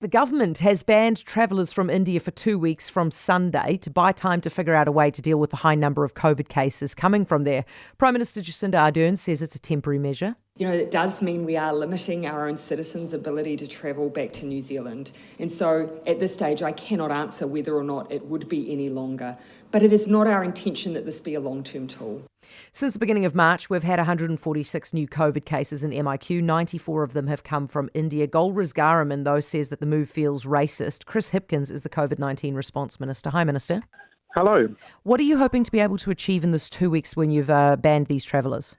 The government has banned travellers from India for 2 weeks from Sunday to buy time to figure out a way to deal with the high number of COVID cases coming from there. Prime Minister Jacinda Ardern says it's a temporary measure. It does mean we are limiting our own citizens' ability to travel back to New Zealand. And so at this stage, I cannot answer whether or not it would be any longer. But it is not our intention that this be a long-term tool. Since the beginning of March, we've had 146 new COVID cases in MIQ. 94 of them have come from India. Golriz Garaman, though, says that the move feels racist. Chris Hipkins is the COVID-19 Response Minister. Hi, Minister. Hello. What are you hoping to be able to achieve in this 2 weeks when you've banned these travellers?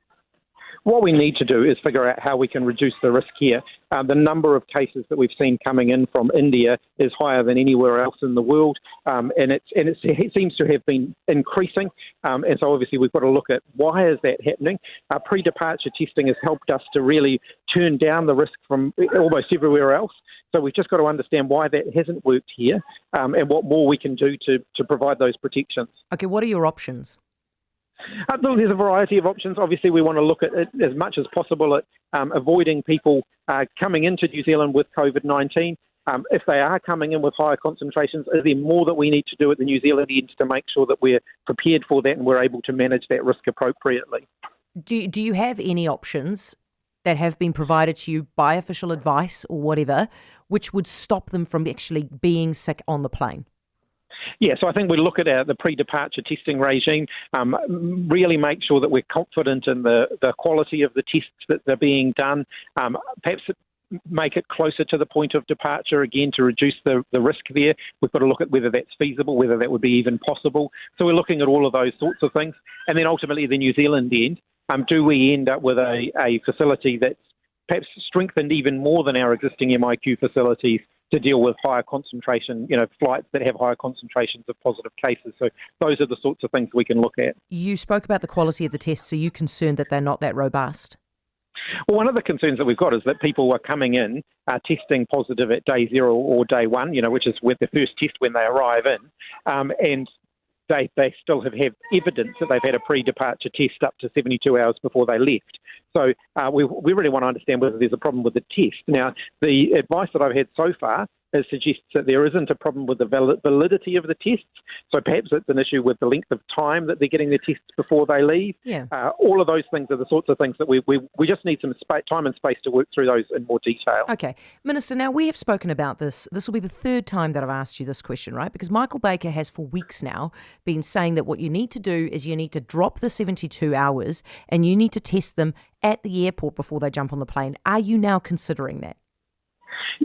What we need to do is figure out how we can reduce the risk here. The number of cases that we've seen coming in from India is higher than anywhere else in the world, and it seems to have been increasing. And so obviously we've got to look at why is that happening. Pre-departure testing has helped us to really turn down the risk from almost everywhere else. So we've just got to understand why that hasn't worked here, and what more we can do to provide those protections. Okay, what are your options? There's a variety of options. Obviously, we want to look at it as much as possible at avoiding people coming into New Zealand with COVID-19. If they are coming in with higher concentrations, is there more that we need to do at the New Zealand end to make sure that we're prepared for that and we're able to manage that risk appropriately? Do you have any options that have been provided to you by official advice or whatever, which would stop them from actually being sick on the plane? Yeah, so I think we look at the pre-departure testing regime, really make sure that we're confident in the quality of the tests that are being done, perhaps make it closer to the point of departure, again, to reduce the risk there. We've got to look at whether that's feasible, whether that would be even possible. So we're looking at all of those sorts of things. And then ultimately the New Zealand end, do we end up with a facility that's perhaps strengthened even more than our existing MIQ facilities to deal with higher concentration, flights that have higher concentrations of positive cases. So those are the sorts of things we can look at. You spoke about the quality of the tests. Are you concerned that they're not that robust? Well, one of the concerns that we've got is that people are coming in, testing positive at day 0 or day 1, which is with the first test when they arrive in, and they still have evidence that they've had a pre-departure test up to 72 hours before they left. So we really want to understand whether there's a problem with the test. Now, the advice that I've had so far suggests that there isn't a problem with the validity of the tests. So perhaps it's an issue with the length of time that they're getting the tests before they leave. Yeah. All of those things are the sorts of things that we just need some time and space to work through those in more detail. Okay. Minister, now we have spoken about this. This will be the third time that I've asked you this question, right? Because Michael Baker has for weeks now been saying that what you need to do is you need to drop the 72 hours and you need to test them at the airport before they jump on the plane. Are you now considering that?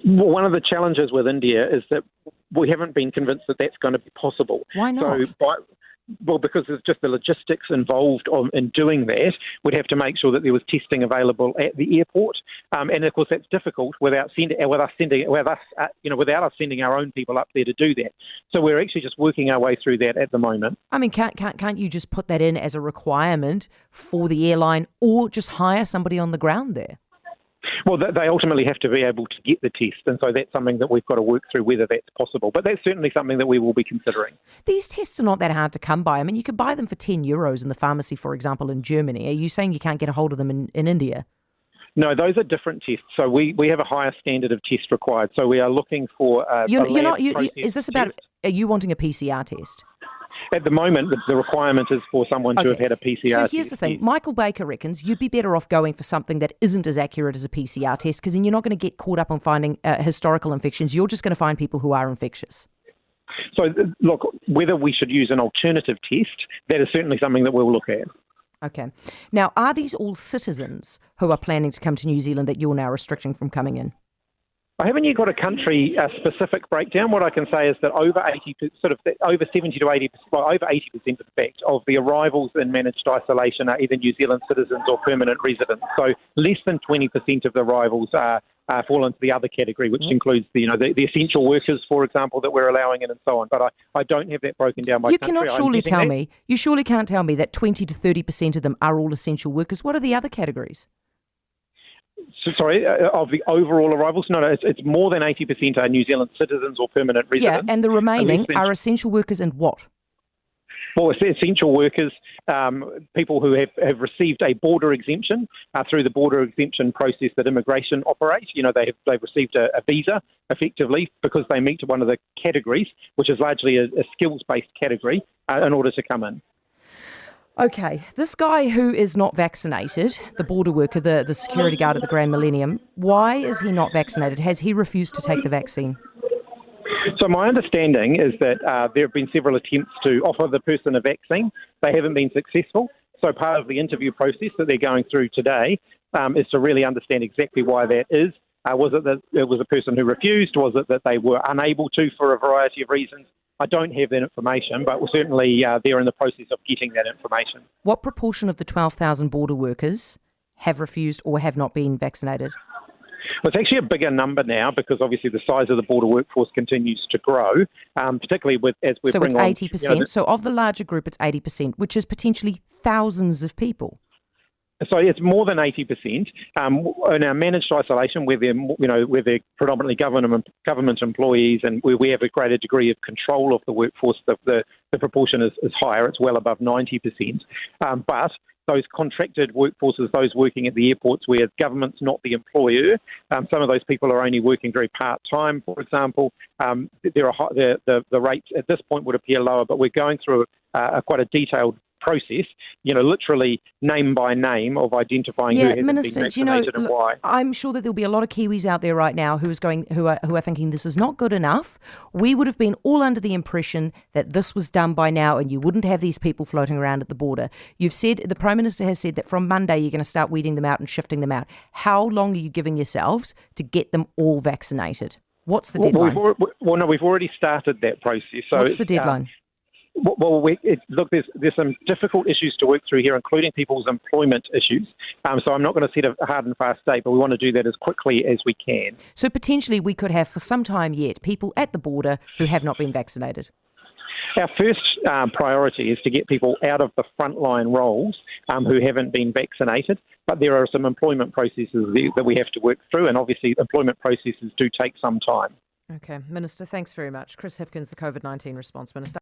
Well, one of the challenges with India is that we haven't been convinced that that's going to be possible. Why not? Because there's just the logistics involved in doing that. We'd have to make sure that there was testing available at the airport, and of course that's difficult without us sending our own people up there to do that. So we're actually just working our way through that at the moment. I mean, can't you just put that in as a requirement for the airline, or just hire somebody on the ground there? Well, they ultimately have to be able to get the test, and so that's something that we've got to work through whether that's possible. But that's certainly something that we will be considering. These tests are not that hard to come by. I mean, you could buy them for €10 in the pharmacy, for example, in Germany. Are you saying you can't get a hold of them in India? No, those are different tests. So we have a higher standard of test required. So we are looking for is this about, are you wanting a PCR test? At the moment, the requirement is for someone to have had a PCR test. So here's the thing. Michael Baker reckons you'd be better off going for something that isn't as accurate as a PCR test, because then you're not going to get caught up on finding historical infections. You're just going to find people who are infectious. So, look, whether we should use an alternative test, that is certainly something that we'll look at. Okay. Now, are these all citizens who are planning to come to New Zealand that you're now restricting from coming in? I haven't yet got a country-specific breakdown. What I can say is that over 70 to 80%, over 80% in fact, of the arrivals in managed isolation are either New Zealand citizens or permanent residents. So less than 20% of the arrivals fall into the other category, which includes the essential workers, for example, that we're allowing in and so on. But I don't have that broken down by country. You surely can't tell me that 20 to 30% of them are all essential workers. What are the other categories? Sorry, of the overall arrivals? No, it's more than 80% are New Zealand citizens or permanent residents. Yeah, and the remaining are essential workers and what? Well, essential workers, people who have received a border exemption through the border exemption process that immigration operates. They've received a visa effectively because they meet one of the categories, which is largely a skills-based category, in order to come in. Okay, this guy who is not vaccinated, the border worker, the security guard at the Grand Millennium, why is he not vaccinated? Has he refused to take the vaccine? So my understanding is that there have been several attempts to offer the person a vaccine. They haven't been successful. So part of the interview process that they're going through today is to really understand exactly why that is. Was it that it was a person who refused? Was it that they were unable to for a variety of reasons? I don't have that information, but certainly they're in the process of getting that information. What proportion of the 12,000 border workers have refused or have not been vaccinated? Well, it's actually a bigger number now because obviously the size of the border workforce continues to grow, particularly as we bring on... So it's 80%. So of the larger group, it's 80%, which is potentially thousands of people. So it's more than 80%. In our managed isolation, where they're predominantly government employees, and where we have a greater degree of control of the workforce, the proportion is higher. It's well above 90%. But those contracted workforces, those working at the airports where government's not the employer, some of those people are only working very part-time, for example. The rates at this point would appear lower, but we're going through quite a detailed process, literally name by name of identifying who hasn't Minister, been vaccinated and why. I'm sure that there'll be a lot of Kiwis out there right now who are thinking this is not good enough. We would have been all under the impression that this was done by now and you wouldn't have these people floating around at the border. You've said, the Prime Minister has said that from Monday you're going to start weeding them out and shifting them out. How long are you giving yourselves to get them all vaccinated? What's the deadline? We've already started that process. So what's the deadline? There's some difficult issues to work through here, including people's employment issues. So I'm not going to set a hard and fast date, but we want to do that as quickly as we can. So potentially we could have for some time yet people at the border who have not been vaccinated. Our first priority is to get people out of the frontline roles who haven't been vaccinated, but there are some employment processes that we have to work through, and obviously employment processes do take some time. Okay, Minister, thanks very much. Chris Hipkins, the COVID-19 Response Minister.